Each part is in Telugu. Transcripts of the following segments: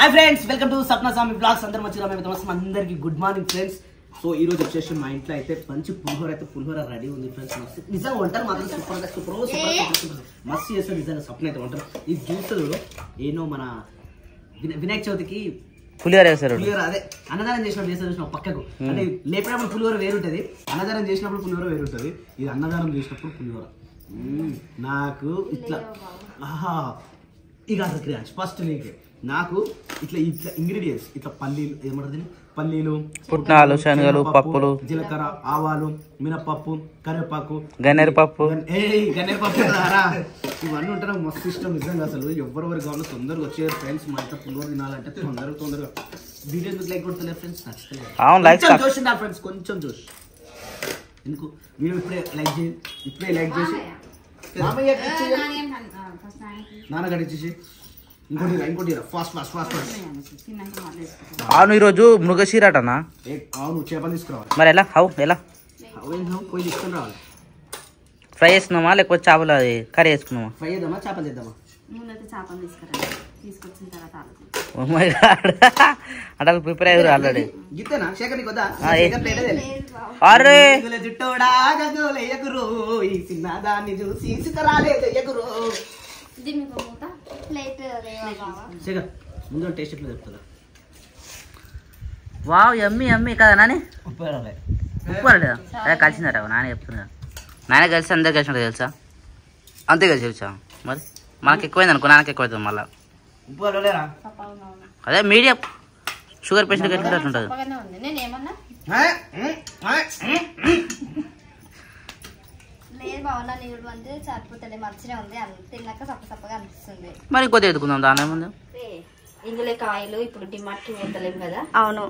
Hi friends, welcome to Sapna Swami blogs. అందరూ మంచిగా అందరికి గుడ్ మార్నింగ్ ఫ్రెండ్స్. సో ఈ రోజు వచ్చేసి మా ఇంట్లో అయితే మంచి పులిహోర రెడీ ఉంది ఫ్రెండ్స్. మస్తు నిజంగా వంటలు మాత్రం సూపర్ మస్తు చేస్తారు నిజంగా. సప్న అయితే వంటలు ఈ జ్యూసులు ఏనో మన వినాయక చవితికి పులిహోర వేస్తారు. అదే అన్నదానం చేసినప్పుడు చేస్తారు పక్కకు. అంటే లేపినప్పుడు పులిహోర వేరుంటది, అన్నదానం చేసినప్పుడు పులిహోర వేరుంటది. ఇది అన్నదానం చేసినప్పుడు పులిహోర నాకు ఇట్లా ఇక అసలు క్రియాన్స్ ఫస్ట్ నీకే నాకు ఇట్లా ఇంగ్రీడియంట్స్ ఇట్లా పల్లీలు ఏమంటారు, పల్లీలు, పుట్నాలు, శనగలు, పప్పులు, జీలకర్ర, ఆవాలు, మినపప్పు, కరివేపాకు, గన్నేరుపప్పు ఇవన్నీ ఉంటే నాకు మస్తు ఇష్టం నిజంగా. అసలు ఎవరెవరు కావాలో తొందరగా వచ్చే ఫ్రెండ్స్. మా ఇంట్లో పులిహోర తినాలంటే తొందరగా వీడియో లైక్ కొడతలే ఫ్రెండ్స్. నచ్చలేదు చూసిందా ఫ్రెండ్స్, కొంచెం చూసి ఎందుకు వీడియో ఇప్పుడే లైక్ చేసి నాన్నగారు ఇచ్చేసి ఇంకోటి ఫాస్ట్. అవును, ఈరోజు మృగశీరటనా? అవును, చేపలు తీసుకురావాలి. మరి ఎలా ఎలా పోయి తీసుకుని రావాలి. ఫ్రై చేసుకున్నామా లేకపోతే చేపలు అది కర్రీ చేసుకున్నామా? ఫ్రై చేద్దామా చేపలు చేద్దామా? అంటే ప్రిపేర్ అయ్యారు ఆల్రెడీ. వావ్, ఎమ్మి కదా నాని. ఉప్పు లేదా? అదే కలిసిందట నాన్న చెప్తున్నా. నాన్న కలిసి అందరు కలిసి తెలుసా? అంతే కలిసి తెలుసా? మరి మనకి ఎక్కువైంది అనుకో, నాన్నకి ఎక్కువ అవుతుంది మళ్ళీ. అదే మీడియం షుగర్ పేషెంట్ ఎట్లుంటుంది. మరి ఇంకో ఎదుకుందాం దాని ఏముంది. ఇందులో ఆయిల్ ఇప్పుడు డిమార్ట్ కి పోతలేము కదా. అవును,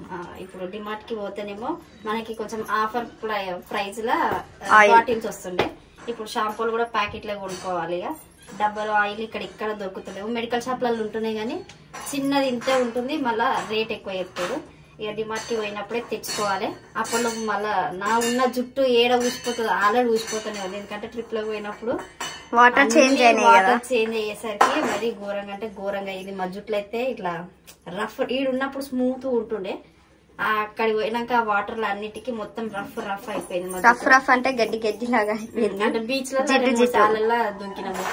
ఇప్పుడు డిమార్ట్ కి పోతేనేమో మనకి కొంచెం ఆఫర్ ప్రైస్ లా బాటిల్స్ వస్తుండే. ఇప్పుడు షాంపూలు కూడా ప్యాకెట్లే కొనుక్కోవాలి. ఇక డబ్బాలు ఆయిల్ ఇక్కడ దొరుకుతుండేవు. మెడికల్ షాప్లలో ఉంటున్నాయి కానీ చిన్నది ఇంతే ఉంటుంది, మళ్ళా రేట్ ఎక్కువ చెప్తారు. ఇక డిమార్ట్ కి పోయినప్పుడే తెచ్చుకోవాలి. అప్పట్లో మళ్ళా నా ఉన్న జుట్టు ఏడ ఊసిపోతుంది, ఆల్రెడీ ఊసిపోతూనే ఉంది. ఎందుకంటే ట్రిప్ లో పోయినప్పుడు వాటర్ చేంజ్ అయ్యేసరికి మరి ఘోరంగా అంటే ఘోరంగా అయింది. మా జుట్లు అయితే ఇట్లా రఫ్ ఉన్నప్పుడు స్మూత్ ఉంటుండే, అక్కడికి పోయినాక ఆ వాటర్ అన్నిటికీ మొత్తం రఫ్ అయిపోయింది. రఫ్ అంటే గడ్డి లాగా అయిపోయింది. అంటే బీచ్ లో దుంకినాము.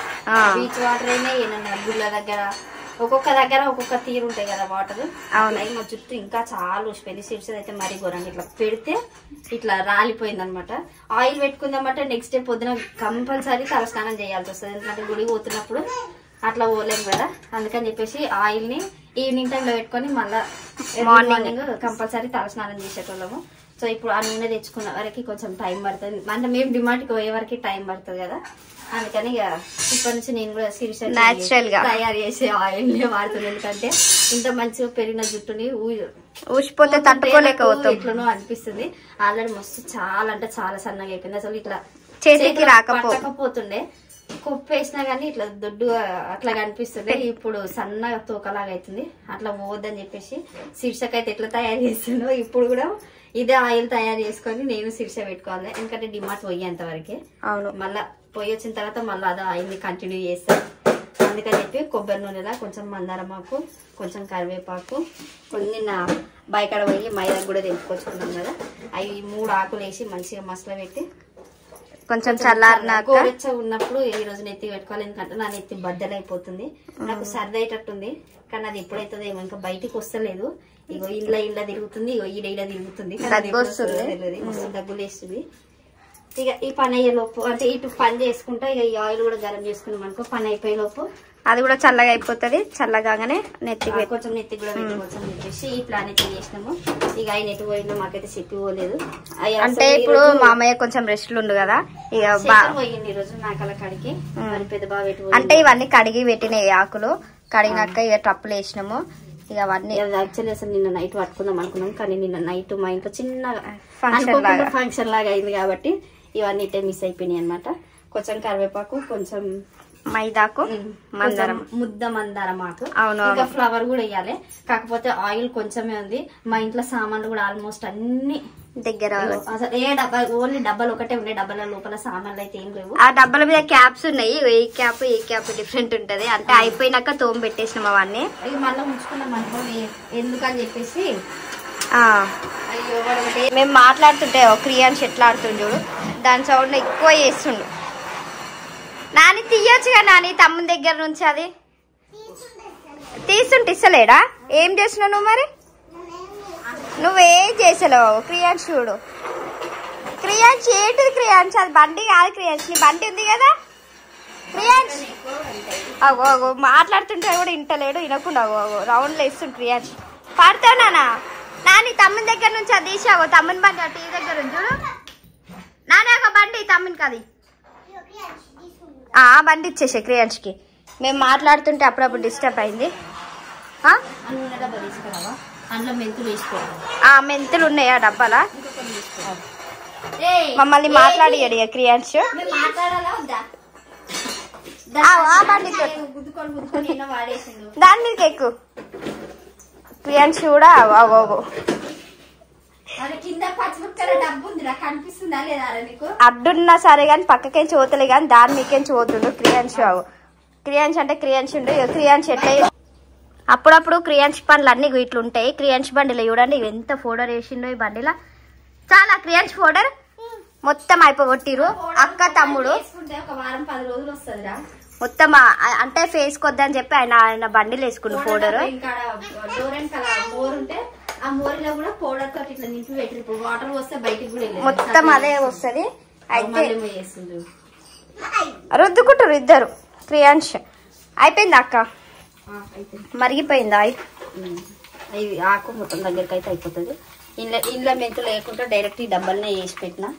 బీచ్ వాటర్ అయినా ఏమన్నా గుళ్ళ దగ్గర ఒక్కొక్క దగ్గర ఒక్కొక్క తీరు ఉంటాయి కదా వాటర్. అవును, మా జుట్టు ఇంకా చాలా ఊసిపోయింది. సిడ్స్ అయితే మరీ ఘోరంగా ఇట్లా పెడితే ఇట్లా రాలిపోయింది అనమాట. ఆయిల్ పెట్టుకుందామంటే నెక్స్ట్ డే పొద్దున కంపల్సరీ తలస్నానం చేయాల్సి వస్తుంది. ఎందుకంటే గుడికి పోతున్నప్పుడు అట్లా పోలేము కదా. అందుకని చెప్పేసి ఆయిల్ ని ఈవినింగ్ టైంలో పెట్టుకొని మళ్ళా మార్నింగ్ కంపల్సరీ తలస్నానం చేసేటోళ్ళము. సో ఇప్పుడు ఆ నూనె తెచ్చుకున్న వరకు కొంచెం టైం పడుతుంది. అంటే మేము డిమాండ్కి పోయే వరకు టైం పడుతుంది కదా. అందుకని ఇక ఇప్పటి నుంచి నేను కూడా సీరియస్ నేచురల్ గా తయారు చేసే ఆయిల్ వాడుతున్నాను. ఎందుకంటే ఇంత మంచిగా పెరిగిన జుట్టుని ఊసిపోతే తట్టుకోలేకపోతే ఎట్లనో అనిపిస్తుంది. ఆల్రెడీ మస్తు చాలా అంటే చాలా సన్నగా అయిపోయింది. అసలు ఇట్లా చేతికి రాకపోతుండే, కొప్పు వేసినా గానీ ఇట్లా దొడ్డుగా అట్లా కనిపిస్తుండే. ఇప్పుడు సన్నగా తోకలాగా అవుతుంది. అట్లా పోవద్దని చెప్పేసి శీర్షకైతే ఎట్లా తయారు చేస్తుండో ఇప్పుడు కూడా ఇదే ఆయిల్ తయారు చేసుకొని నేను శీర్ష పెట్టుకోవాలి. ఎందుకంటే డిమార్ట్ పోయేంత వరకే. అవును, మళ్ళా పోయి వచ్చిన తర్వాత మళ్ళీ అదే ఆయిల్ ని కంటిన్యూ చేస్తాను. అందుకని చెప్పి కొబ్బరి నూనెలా కొంచెం మందారమాకు, కొంచెం కరివేపాకు, నిన్న బయకాడ పోయి మైదా కూడా తెంపుకొచ్చుకున్నాం కదా, అవి 3 ఆకులు వేసి మంచిగా మసాలా పెట్టి కొంచెం చల్లారినాక గోరెచ్చగా ఉన్నప్పుడు ఈ రోజు నెత్తి పెట్టుకోవాలి. ఎందుకంటే నా నెత్తి బద్దలైపోతుంది. నాకు సర్ది అయ్యేటట్టుంది కానీ అది ఎప్పుడైతుందో ఏమో ఇంకా బయటికి వస్తలేదు. ఇగో ఇళ్ళ తిరుగుతుంది, ఇగో ఈడ తిరుగుతుంది, మస్తు దగ్గులు వేస్తుంది. ఇక ఈ పని అయ్యే లోపు అంటే ఇటు పని చేసుకుంటా ఇక ఈ ఆయిల్ కూడా గరం చేసుకున్నాం అనుకో, పని అయిపోయే లోపు అది కూడా చల్లగా అయిపోతుంది. చల్లగానే కొంచెం నెత్తి కూడా పెట్టుకోవచ్చు అని చెప్పేసి ఈ ప్లాన్ అయితే చేసినాము. ఇక ఆయన ఎటు పోయిందో మాకైతే చెప్పి పోలేదు. అంటే ఇప్పుడు మామయ్య కొంచెం రెస్ట్లు ఉండు కదా, ఇక పోయింది ఈ రోజు నాకల కడిగి. పెద్ద బాగా ఎటు అంటే ఇవన్నీ కడిగి పెట్టినాయి ఆకులు. కడిగినాక ఇక ట్రప్పులు వేసినాము. ఇక అవన్నీ యాక్చువల్లీ అసలు నిన్న నైట్ పట్టుకుందాం అనుకున్నాం కానీ నిన్న నైట్ మా ఇంట్లో చిన్న ఫంక్షన్ లాగా అయింది కాబట్టి ఇవన్నీ ఇట్టే మిస్ అయిపోయినాయి అనమాట. కొంచెం కరివేపాకు, కొంచెం మైదాకు మందారం ముద్ద మందారం ఆకు. అవును. ఇంకా ఫ్లవర్ కూడా వేయాలి. కాకపోతే ఆయిల్ కొంచెమే ఉంది. మా ఇంట్లో సామాన్లు కూడా ఆల్మోస్ట్ అన్ని దగ్గర. అసలు ఏ డబ్బా ఓన్లీ డబ్బాలు ఒకటే ఉండే. డబ్బాల లోపల సామాన్లు అయితే ఏం లేవు. ఆ డబ్బాల మీద క్యాప్స్ ఉన్నాయి. ఏ క్యాప్ డిఫరెంట్ ఉంటది. అంటే అయిపోయినాక తోమ పెట్టేసినాం అవన్నీ. ఇవి మళ్ళీ ఉంచుకున్నాం అనుకో ఎందుకని చెప్పేసి. అయ్యో మేము మాట్లాడుతుంటే క్రియాన్స్ ఎట్లా ఆడుతుండు చూడు. దాని సౌండ్ ఎక్కువ చేస్తుండు. నాని తీయొచ్చుగా నాని తమ్ముని దగ్గర నుంచి. అది తీస్తుంటే ఇస్తలేడా? ఏం చేసినావు నువ్వు? మరి నువ్వేం చేసలేవు. క్రియాన్స్ చూడు. క్రియాన్స్ ఏంటిది? క్రియాన్స్ అది బండి కాదు. క్రియాన్స్ నీ బండి ఉంది కదా. క్రియాన్స్ అగో మాట్లాడుతుంటే కూడా ఇంటలేడు. వినకుండా రౌండ్లో ఇస్తుంది క్రియాన్స్. పాడతావు నాని తమ్ముని దగ్గర నుంచి అది తీసావు. తమ్ముని బండి ఆ టీవీ దగ్గర ఉంది చూడు. నాని ఒక బండి తమ్మునికి అది బండి ఇచ్చేసే క్రియాన్స్కి. మేము మాట్లాడుతుంటే అప్పుడప్పుడు డిస్టర్బ్ అయింది. మెంతులు ఉన్నాయా డబ్బాలా? మమ్మల్ని మాట్లాడియాడు క్రియాన్స్. దాని మీదకి ఎక్కువ క్రియాన్స్ కూడా. అడ్డున్నా సరే గాని పక్కకేం చూతలే గాని దాని మీకేం చూతుండు క్రియాన్స్. క్రియాన్స్ అంటే క్రియాన్స్ ఉండు. క్రియాన్స్ ఎట్లా అప్పుడప్పుడు క్రియాన్స్ పండ్లు అన్ని ఇట్లా ఉంటాయి. క్రియాన్స్ బండిలో చూడండి ఎంత ఫోడర్ వేసిండో ఈ బండిలో. చాలా క్రియాన్స్ ఫోడర్ మొత్తం అయిపోగొట్టిరు అక్క తమ్ముడు. మొత్తం అంటే ఫేస్ కొద్దని చెప్పి ఆయన బండిలు వేసుకుండు పౌడర్. మొత్తం అదే వస్తుంది. అయితే రుద్దుకుంటారు ఇద్దరు. క్రియాన్స్ అయిపోయిందా అక్క? మరిగిపోయిందా? ఆకు మొత్తం దగ్గరికి అయితే అయిపోతుంది. ఇంట్లో మెంతులు లేకుండా డైరెక్ట్ ఈ డబ్బాలనే వేసి పెట్టినా.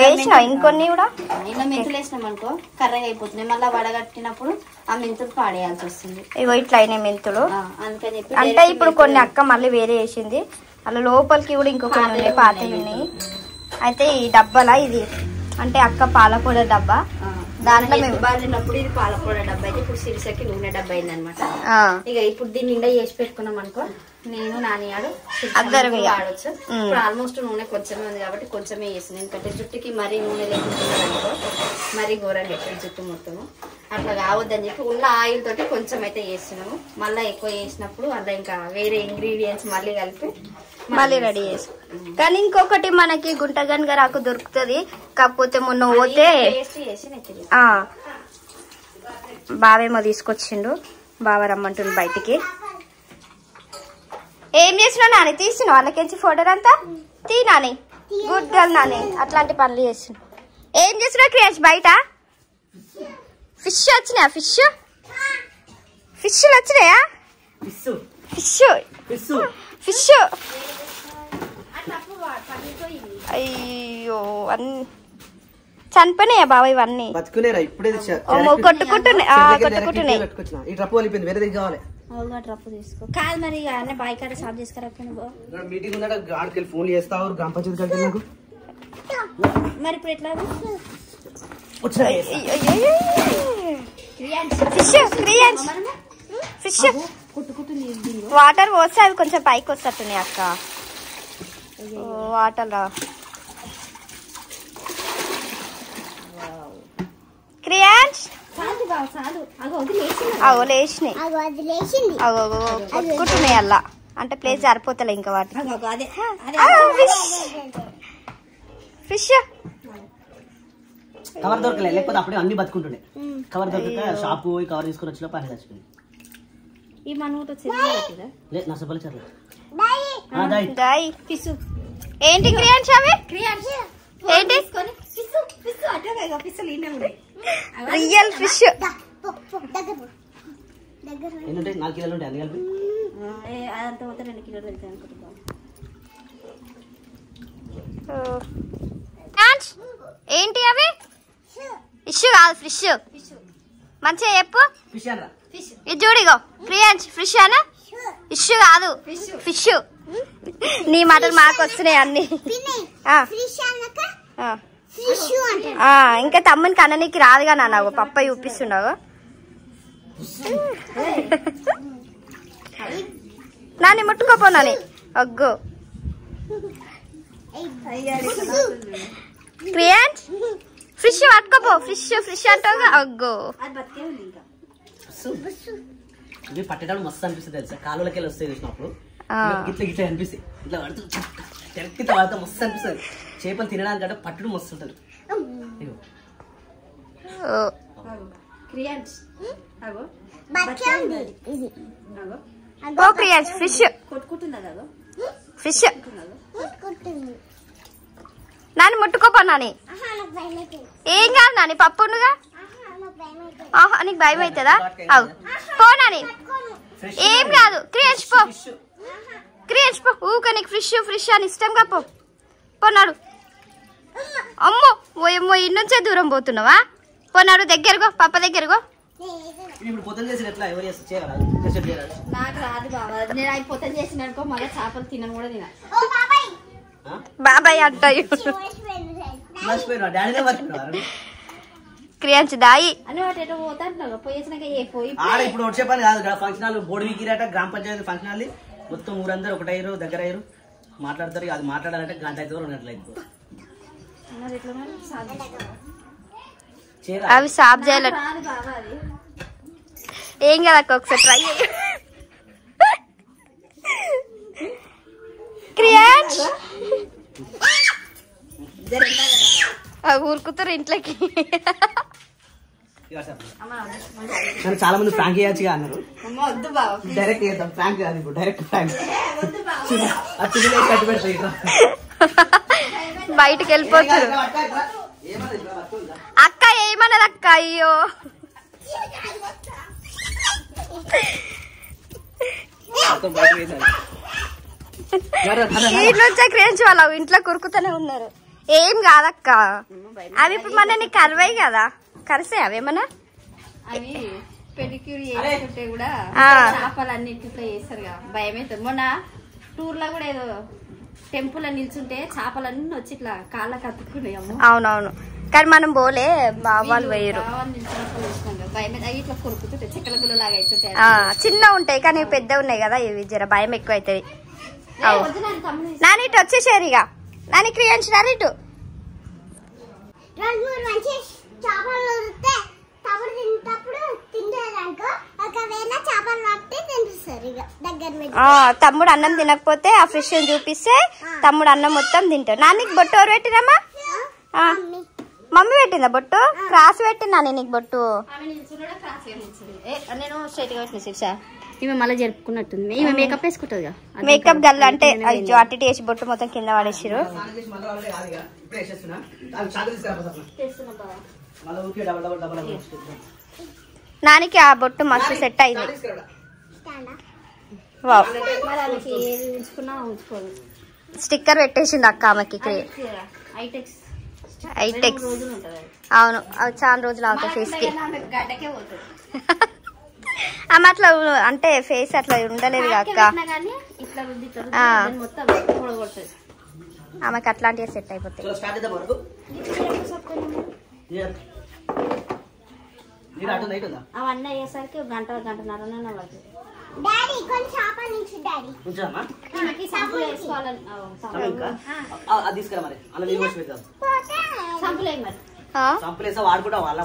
వేసినా ఇంకొన్ని కూడా. ఇలా మెంతులు వేసినాం అనుకో కర్రగా అయిపోతున్నాయి. మళ్ళీ వడగట్టినప్పుడు ఆ మెంతులు పాడేయాల్సి వస్తుంది. ఇగో ఇట్లా అయినాయి మెంతులు. అందుకని చెప్పి అంటే ఇప్పుడు కొన్ని అక్క మళ్ళీ వేరే వేసింది. అలా లోపలికి కూడా ఇంకొకటి ఉన్నాయి పాతవి ఉన్నాయి. అయితే ఈ డబ్బాలా ఇది అంటే అక్క పాలపొడ డబ్బా. దాంట్లో మేము బారినప్పుడు ఇది పాలపొడ డబ్బా అయితే ఇప్పుడు సిరిసకి నూనె డబ్బా అయింది అనమాట. ఇక ఇప్పుడు దీన్ని నిండా చేసి పెట్టుకున్నాం అనుకో నేను నానియాడు అందరం ఆడొచ్చు. ఇప్పుడు ఆల్మోస్ట్ నూనె కొంచెమే ఉంది కాబట్టి కొంచెమే చేసింది. ఎందుకంటే జుట్టుకి మరీ నూనె లేకుండా అనుకో మరీ ఘోరంగా ఎక్కడ జుట్టు మొత్తము అట్లా కావద్దని చెప్పి ఉన్న ఆయిల్ తోటి కొంచెం అయితే చేస్తున్నాము. మళ్ళీ ఎక్కువ చేసినప్పుడు అలా ఇంకా వేరే ఇంగ్రీడియంట్స్ మళ్ళీ కలిపి మళ్ళీ రెడీ చేసి. కానీ ఇంకొకటి మనకి గుంటగన్గరాకు దొరుకుతుంది. కాకపోతే మొన్న పోతే బావేమో తీసుకొచ్చిండు. బావ రమ్మంటుంది బయటికి. ఏం చేసినా నాని తీసిన వాళ్ళకించి ఫోటోలు అంతా తీ నాని. గుడ్ గర్ల్ నాని అట్లాంటి పనులు చేసిన. ఏం చేసినా క్రియాన్స్ బయట ఫిష్ వచ్చినాయా? ఫిష్లు వచ్చినాయా? ఫిష్ అయ్యో చనిపోయినాయా బాబా ఇవన్నీ? కొట్టుకుంటున్నాయి. తీసుకో కాదు మరి అన్నీ బాయ్ కాడ సాఫ్ చేసుకురా. ఫోన్ చేస్తావు గ్రామ పంచాయతీ మరి ఇప్పుడు ఎట్లా? ఫిష్ వాటర్ పోస్తే అవి కొంచెం పైకి వస్తట్టున్నాయి అక్క. వాటర్ క్రియాన్స్ లేచినాయి. కొట్టుకుంటున్నాయి అలా. అంటే ప్లేస్ సరిపోతలే ఇంకా వాటి. ఫిష్ కవర్ దొరకలే లేకపోతే అప్పుడే అన్ని బతుకుంటుండే. కవర్ దొరకక షాప్ పోయి కవర్ తీసుకొని వచ్చిన పని చచ్చిపోయింది. ఏంటి క్రియాన్స్ అవి? ఏంటి రియల్ ఫిష్. ఏంటంటే 4 కిలోలు ఉంటాయి అన్ని కలిపి. అదంతా పోతే 2 కిలోలు వెళ్తాయి అనుకుంటున్నాం. ఏంటి అవి? ఫిష్ కాదు ఫిష్. మంచిగా చెప్పు. ఇది చూడిగో క్రియాన్స్ ఫిష్ అనా? ఫిష్ కాదు ఫిష్. నీ మాటలు మాకు వస్తున్నాయి అన్ని. ఇంకా తమ్మునికి అన్ననికి రాదుగా నాన్న పప్ప చూపిస్తుండవు నాని ముట్టుకోపోనాని అగ్గో క్రియాన్స్ ఫిష్ పట్టుకోపో ఫిష్ అంటావుగా అగ్గో ఇవి పట్టేటప్పుడు మస్తు అనిపిస్తుంది తెలుసా కాలువలకి వెళ్ళి వస్తాయి చూసినప్పుడు ఇట్లా ఇట్లా అనిపిస్తాయి ఇట్లా పడుతుంది తెరక్కితే వాడితే మస్తు అనిపిస్తుంది చేపలు తినడానికంటే పట్టడం మస్తు ఉంటుంది ఫిష్ నాని ముట్టుకోపో నాని ఏం కాదు నాని పప్పుగా ఆహా నీకు భయం అవుతుందా పో నాని ఏం కాదు క్రియేష్ పో ఊక నీకు ఫ్రిష్ అని ఇష్టంగా పోనాడు అమ్మో ఓయమ్మో ఇన్నుంచే దూరం పోతున్నావా పోనాడు దగ్గరగో పప్ప దగ్గరగో నాకు రాదు బాబా నేను అవి పొద్దున చేసిన అనుకో మళ్ళీ చేపలు తినను కూడా తిన బాబాయ్ అంటాయి క్రియాంచి దాయి అని వాటి ఎటో పోతాంటున్నావు పోయేసినాక ఏ పోయి ఇప్పుడు వచ్చే పని కాదు ఫంక్షన్ హాల్ బోర్డు వీకిరాట గ్రామ పంచాయతీ ఫంక్షన్ హాల్ మొత్తం ఊరందరూ ఒకటయ్యారు దగ్గర అయ్యారు మాట్లాడతారు అది మాట్లాడాలంటే గంట అయితే 2 గంటలు అయిపోతుంది అవి సాఫ్ చేయాలి ఏం కదా ఒకసారి ట్రై క్రియాన్స్ ఊరుకుతారు ఇంట్లోకి చాలా మంది ప్రాంక్ చేయొచ్చుగా అన్నారు డైరెక్ట్ చేద్దాం ప్రాంక్ కాదు ఇప్పుడు డైరెక్ట్ ప్రాంక్ కట్టు పెడతాయి బయటకు వెళ్ళిపోతారు అక్క ఏమన్నది అక్క అయ్యో ఇంట్లో క్రేంచి వాళ్ళ ఇంట్లో కురుకుతూనే ఉన్నారు ఏం కాదక్క అవి ఇప్పుడు మన నీకు కరివాయి కదా కరిసాయి అవేమన్నా అవి పెడిక్యూర్ చేసుకుంటే కూడా చేపలన్నింటిలో చేస్తారు కదా భయం అవుతుంది మొన్న టూర్ లో కూడా ఏదో టెంపుల్ అని నిల్చుంటే చేపలన్నీ వచ్చి ఇట్లా కాళ్ళకి అతుక్కున్నాయి అవునవును కానీ మనం పోలే బావాలు వేయరు ఇట్లా కొరుకుతుంటాయి చిక్కల గుల్ల లాగా అవుతుంటాయి చిన్న ఉంటాయి కానీ పెద్ద ఉన్నాయి కదా ఇవి జర భయం ఎక్కువ అవుతుంది నాని ఇటు వచ్చేసారు ఇక నాని క్రియాన్స్ నాని ఇటు తమ్ముడు అన్నం తినకపోతే ఆ ఫిష్ చూపిస్తే తమ్ముడు అన్నం మొత్తం తింటాడు నాన్నకి బొట్టు ఎవరు పెట్టినమ్మా మమ్మీ పెట్టిందా బొట్టు క్రాస్ పెట్టిందా నీకు బొట్టు నేను స్ట్రైట్ గా పెట్టిన శిక్ష ఈమె మళ్ళీ జరుపుకున్నట్టుంది ఈమె మేకప్ వేసుకుంటది మేకప్ గల్ల అంటే అయ్యో అటు వేసి బొట్టు మొత్తం కింద పడేసారు నానికి ఆ బొట్టు మస్తు సెట్ అయింది స్టిక్కర్ పెట్టేసింది అక్క ఆమెకి ఐటెక్స్ అవును అవి చాలా రోజులు అవుతాయి ఫేస్ కి ఆమె అట్లా అంటే ఫేస్ అట్లా ఉండలేదు అక్క ఆమెకి అట్లాంటివి సెట్ అయిపోతాయి అవన్నీ అయ్యేసరికి గంటన్నర పడుతుంది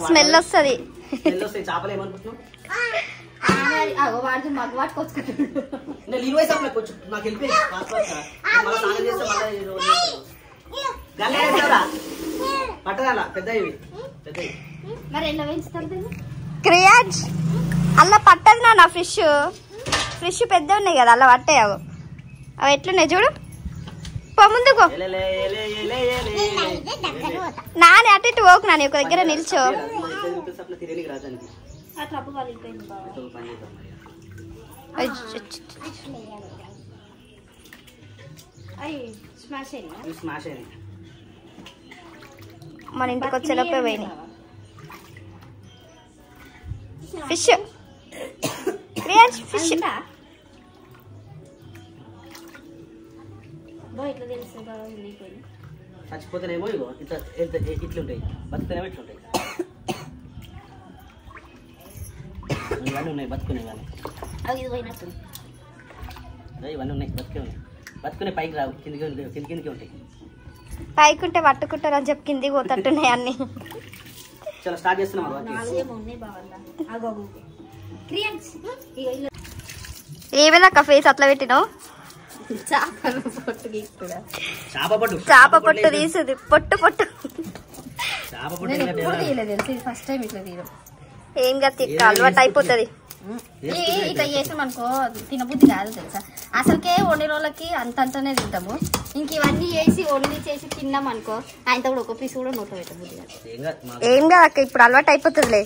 స్మెల్ వస్తుంది చేపలు ఏమనుకుంటున్నావు పట్టదా పెద్ద మరి ఎలా పెంచుతారు క్రియాజ్ అలా పట్టదు నా ఫిష్ పెద్ద ఉన్నాయి కదా అలా పట్టాయి అవి ఎట్లున్నాయి చూడు పో ముందుకో నాని అటు ఇటు పోకు నాని ఒక దగ్గర నిల్చో మన ఇంటికి వచ్చేలోపే పోయినాయి ఫిష్ ఫిష్ చచ్చిపోతేనేమో ఇగో ఇట్లా ఇట్లుంటాయి, బతుకుతేనేమో ఇట్లుంటాయి. ఇవన్నీ ఉన్నాయి బతుకునే, ఇవన్నీ అవి ఇది పోయినట్టు ఇవన్నీ ఉన్నాయి, బతుకే ఉన్నాయి. బతుకునే పైకి రావు, కిందికి ఉంటాయి. పైకి ఉంటే పట్టుకుంటారు అని చెప్పి కిందికి పోతట్టున్నాయి అన్ని. చాలా స్టార్ట్ చేస్తున్నాం. 4 ఏమో ఉన్నాయి బాగా. ఏమేదక్క ఫేస్ అట్లా పెట్టినావు? చేప పొట్టు తీసుది, పొట్టు ఫస్ట్ టైం ఇట్లా తీయడం. ఏం కదా అలవాటు అయిపోతుంది. ఇట్లా చేసాం అనుకో తినబుద్ధి కాదు తెలుసా. అసలుకే వండే రోజులకి అంతంతనే తింటాము. ఇంక ఇవన్నీ వేసి వండి చేసి తిన్నాం అనుకో ఆయనతో కూడా ఒక పీస్ కూడా నోట్లో పెట్టబుద్ధి కాదు. ఏం కాదు అక్క, ఇప్పుడు అలవాటు అయిపోతుందిలే.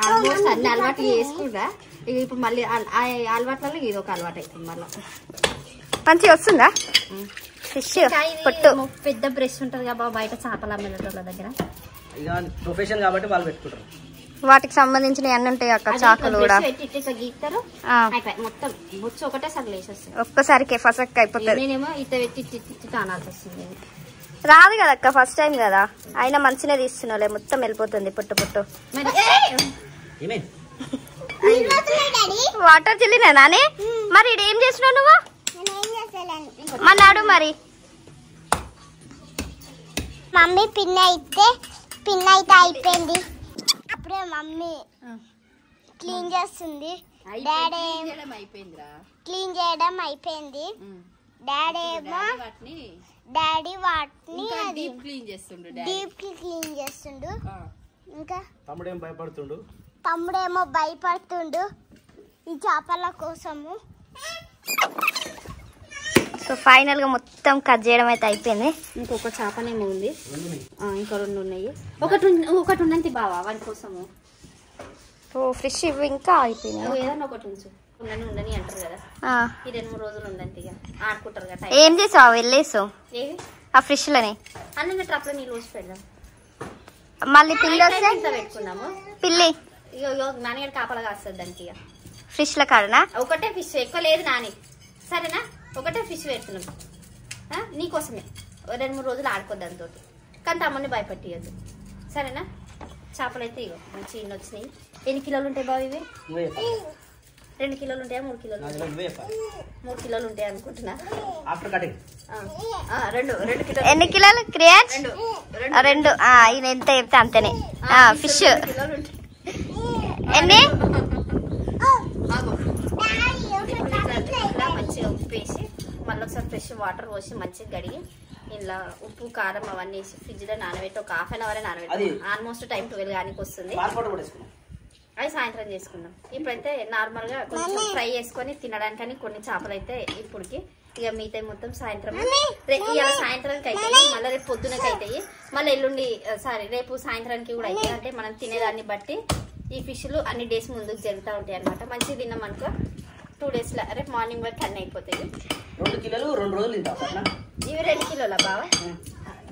ఆల్మోస్ట్ అన్ని అలవాటు చేసుకుంటా. ఇక ఇప్పుడు మళ్ళీ అలవాట్లలో ఇది ఒక అలవాటు అవుతుంది మళ్ళీ. మంచిగా వస్తుందా ఫిష్ పొట్టు? పెద్ద బ్రష్ ఉంటది కదా బయట చేపలు అమ్మేటోళ్ళ దగ్గర. ప్రొఫెషన్ కాబట్టి వాళ్ళు పెట్టుకుంటారు. వాటికి సంబంధించిన అన్ని ఉంటాయి అక్క, చాకులు కూడా. ఇట్లా గీస్తారు మొత్తం బొచ్చు ఒకటే సగం వేసేస్తుంది. ఒక్కసారికి ఫసక్ అయిపోతుంది. నేనేమో ఇట్లా పెట్టి తానాల్సి వస్తుంది. రాదు కదా అక్క, ఫస్ట్ టైం కదా. అయినా మంచిగా తీస్తున్నాలే, మొత్తం వెళ్ళిపోతుంది పొట్టు. వాటర్ చిల్లినా నానే? మరి ఇదేం చేసినావు నువ్వు? మన్నాడు మరి మమ్మీ పిన్ అయితే అయిపోయింది. అప్పుడే మమ్మీ క్లీన్ చేస్తుంది, డాడీ క్లీన్ చేయడం అయిపోయింది. డాడీ వాటిని డీప్ క్లీన్ చేస్తుండు. ఇంకా తమ్ముడేమో భయపడుతుండు ఈ చేపల కోసము. సో ఫైనల్ గా మొత్తం కట్ చేయడం అయితే అయిపోయింది. ఇంకొక చేపనేమో ఉంది, ఇంకా 2 ఉన్నాయి. ఒకటి ఉన్నది బావా వాటి కోసము. ఓ ఫిష్ ఇవి ఇంకా అయిపోయినాయి. ఏదన్నా ఒకటి ఉంచు, ఉండని అంటారు కదా. ఈ 2-3 రోజులు ఉండండి, ఇక ఆడుకుంటారు కదా. ఏం చేసావు వెళ్ళేసావు ఏవి ఆ ఫిష్ లని? అన్ని ట్రప్లో నీళ్ళు పోసి పెడదాం. మళ్ళీ పిల్లి వస్తే పెట్టుకున్నాము. పిల్లి నాన్నగారు కాపలా కాస్తుంది దానికి. ఇక ఫిష్ ల కాడనా? ఒకటే ఫిష్, ఎక్కువ లేదు నాని, సరేనా? ఒకటే ఫిష్ పెడుతున్నాం నీకోసమే. 2-3 రోజులు ఆడుకోద్దు దాంతో, కానీ తమ్ముడిని భయపెట్టియద్దు, సరేనా? చేపలు అయితే ఇగో మంచి ఇన్ని వచ్చినాయి. ఎన్ని కిలోలు ఉంటాయి బాబు ఇవి? 2 కిలోలు ఉంటాయా 3 కిలోలు? 3 కిలోలు ఉంటాయి అనుకుంటున్నా. 2 కిలోలు. ఎన్ని కిలోలు క్రియాన్స్? 2. ఈయన ఎంత చెప్తే అంతేనే. ఫిష్ ఎన్ని? మంచిగా ఉప్పు వేసి మళ్ళీ ఒకసారి ఫ్రెష్ వాటర్ పోసి మంచిగా కడిగి ఇలా ఉప్పు కారం అవన్నీ వేసి ఫ్రిడ్జ్ లో నానబెట్టి ఒక ½ an hour నానబెట్టి ఆల్మోస్ట్ టైం 12 కానీ వస్తుంది. అది సాయంత్రం చేసుకుందాం. ఇప్పుడైతే నార్మల్ గా కొంచెం ఫ్రై చేసుకొని తినడానికని కొన్ని చేపలు అయితే ఇప్పటికి, ఇక మిగతా మొత్తం సాయంత్రం. ఇవాళ సాయంత్రానికి అవుతాయి, మళ్ళీ రేపు పొద్దునకి అవుతాయి, మళ్ళీ ఎల్లుండి రేపు సాయంత్రానికి కూడా అవుతాయి. అంటే మనం తినేదాన్ని బట్టి ఈ ఫిష్లు అన్ని డేస్ ముందుకు జరుగుతూ ఉంటాయి అనమాట. మంచిగా తిన్నాం అనుకో 2 days లా రేపు మార్నింగ్ వరకు అన్నీ అయిపోతాయి. 2 కిలోలు 2 రోజులు తింటాం. ఇవి 2 కిలోలా బావా?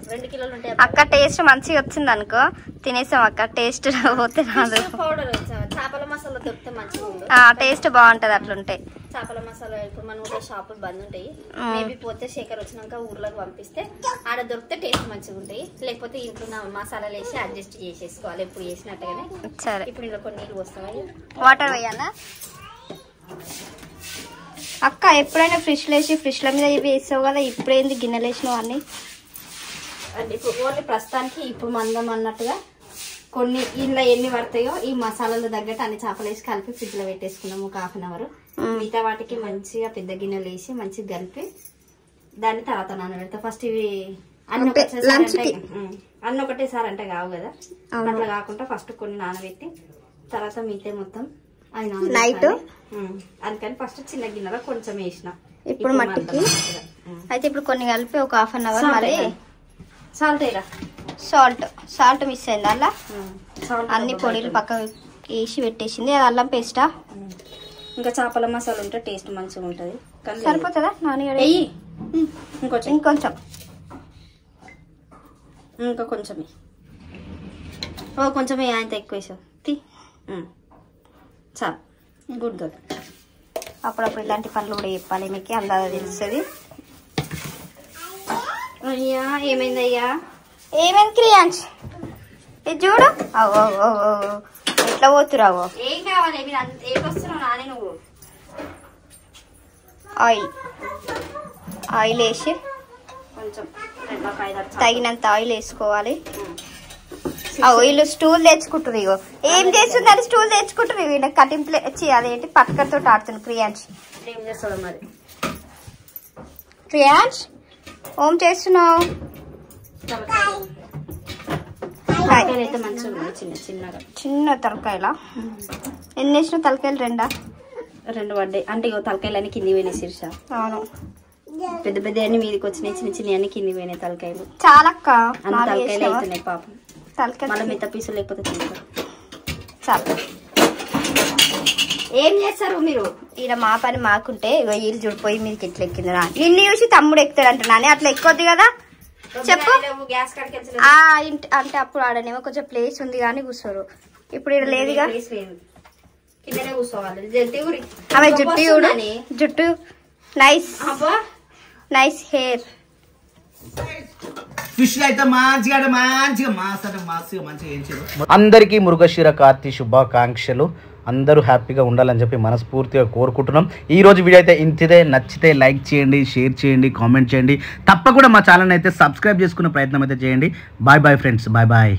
2 కిలోలు ఉంటాయి అక్క. టేస్ట్ మంచిగా వచ్చింది అనుకో తినేసాం అక్క. టేస్ట్ పోతే రాదు. పౌడర్ చేపల మసాలా దొరికితే మంచిగా టేస్ట్ బాగుంటది అట్లుంటే. చేపల మసాలా ఇప్పుడు మన ఊళ్ళో షాపులు బంద్ ఉంటాయి. మేబీ పోతే శేఖర్ వచ్చినాక ఊర్లోకి పంపిస్తే ఆడ దొరికితే టేస్ట్ మంచిగా ఉంటాయి. లేకపోతే ఇంట్లో మసాలాలు వేసి అడ్జస్ట్ చేసేసుకోవాలి ఎప్పుడు చేసినట్టుగానే. సరే ఇప్పుడు ఇలా కొన్ని నీళ్ళు పోస్తాయి. వాటర్ వేయాలా అక్క? ఎప్పుడైనా ఫ్రిడ్జ్లో వేసి ఫ్రిడ్జ్ల మీద ఇవి వేసావు కదా, ఇప్పుడేంది గిన్నెలు వేసినావు అన్ని? అంటే ఇప్పుడు ఓన్లీ ప్రస్తుతానికి ఇప్పుడు మందం అన్నట్టుగా కొన్ని ఇంట్లో ఎన్ని పడతాయో ఈ మసాలాలు తగ్గట్టు అన్ని చేపలు వేసి కలిపి ఫ్రిడ్జ్ లో పెట్టేసుకున్నాము ఒక ½ an hour. మిగతా వాటికి మంచిగా పెద్ద గిన్నెలు వేసి మంచిగా కలిపి దాన్ని తర్వాత నానబెడతా. ఫస్ట్ ఇవి అన్ని ఒకటేసారి అంటే కావు కదా, అట్లా కాకుండా ఫస్ట్ కొన్ని నానబెట్టి తర్వాత మిగతా మొత్తం నైట్. అందుకని ఫస్ట్ చిన్న గిన్నెలో కొంచెం వేసిన. ఇప్పుడు మట్టికి అయితే ఇప్పుడు కొన్ని కలిపి ఒక ½ an hour. మరి సాల్ట్ మిస్ అయింది అలా. అన్ని పొడిలు పక్క వేసి పెట్టేసింది. అది అల్లం పేస్టా? ఇంకా చేపల మసాలా ఉంటే టేస్ట్ మంచిగా ఉంటది. సరిపోతుందా నాన్నగారు? ఇంకొంచెం ఇంకా కొంచెం కొంచెం ఆయన ఎక్కువ వేసావు చాలు. Good good. అప్పుడప్పుడు ఇలాంటి పనులు కూడా చెప్పాలి మీకు, అందాజ తెలుస్తుంది. అయ్యా ఏమైందయ్యా? ఏమైంది క్రియాన్స్? ఇది చూడు. అవో ఎట్లా పోతురావో. ఏం కావాలి? మీరు ఏకొస్తున్నావు నాని? నువ్వు ఆయిల్ వేసి కొంచెం తగినంత ఆయిల్ వేసుకోవాలి. వీళ్ళు స్టూల్ తెచ్చుకుంటారు. ఇగో ఏం చేస్తుందని స్టూల్ తెచ్చుకుంటారు. వీళ్ళ కటింపులు అదేంటి పట్కర్తో ఆడుతుంది క్రియాన్స్. ఏం చేస్తావు మరి? క్రియాన్స్ ఏం చేస్తున్నావు? అయితే మంచిగా ఉన్నాయి చిన్న చిన్నగా. చిన్న తలకాయలా? ఎన్ని వేసిన తలకాయలు? 2 పడ్డాయి. అంటే ఇగో తలకాయలు కింది పోయినాయి శీర్ష. అవును. పెద్ద పెద్ద అన్ని మీదకి వచ్చినాయి, చిన్న చిన్న అన్ని కింది పోయినాయి తలకాయలు. చాలా అన్ని తలకాయలు అవుతున్నాయి పాపం. తలకాయ మళ్ళీ మిగతా పీసులు లేకపోతే తింటారు. చాలా. ఏం చేస్తారు మీరు? ఈడ మా పని మాకుంటే ఇగో వీళ్ళు చూడిపోయి మీదకి ఎట్లా ఎక్కింది. నిన్ను చూసి తమ్ముడు ఎక్కుతాడు అంటున్నాను. అట్లా ఎక్కువద్దు కదా చెప్పు. గ్యాస్ అంటే అప్పుడు ఆడనేమో కొంచెం ప్లేస్ ఉంది కానీ కూర్చోరు. ఇప్పుడు ఇక్కడ లేదుగా. కిందనే కూర్చోవాలి. ఆమె జుట్టు నైస్ హెయిర్. ఫిష్ అయితే మంచిగా మంచిగా ఏం చేయదు. అందరికీ మృగశిర కార్తీ శుభాకాంక్షలు. అందరూ హ్యాపీగా ఉండాలని చెప్పి మనస్ఫూర్తిగా కోరుకుంటున్నాం. ఈ రోజు వీడియో అయితే ఇంతిదే. నచ్చితే లైక్ చేయండి, షేర్ చేయండి, కామెంట్ చేయండి. తప్పకుండా మా ఛానల్ అయితే సబ్స్క్రైబ్ చేసుకునే ప్రయత్నం అయితే చేయండి. Bye bye friends, bye bye.